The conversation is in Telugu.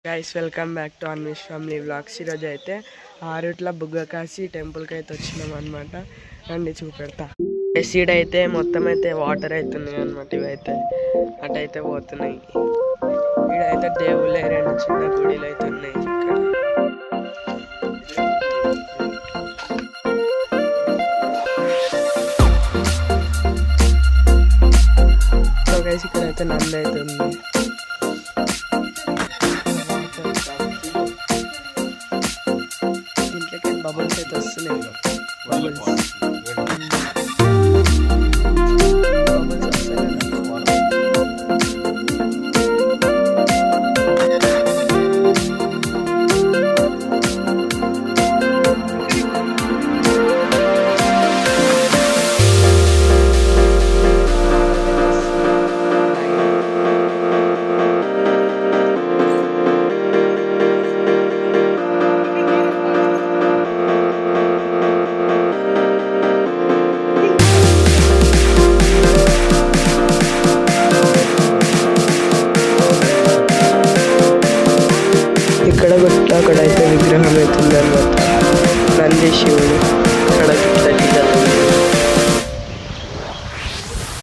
Guys welcome back to Anvesh family vlogs. ఈరోజు అయితే ఆరుట్ల బుగ్గకాసి టెంపుల్కి అయితే వచ్చినాం అనమాట. రండి చూపెడతా. సీడ్ అయితే మొత్తం అయితే వాటర్ అవుతున్నాయి అనమాట. ఇవైతే అటైతే పోతున్నాయి. ఇడైతే దేవుళ్ళే రెండు చిన్న గుడిలు అయితే ఉన్నాయి ఇక్కడ. సో గైస్ ఇక్కడైతే నంది అయితే ఉంది. బబుల్స్ అయితే వస్తున్నాయి. ఇక్కడ అక్కడైతే విగ్రహం అవుతుంది అనమాట. నంది శివుడు.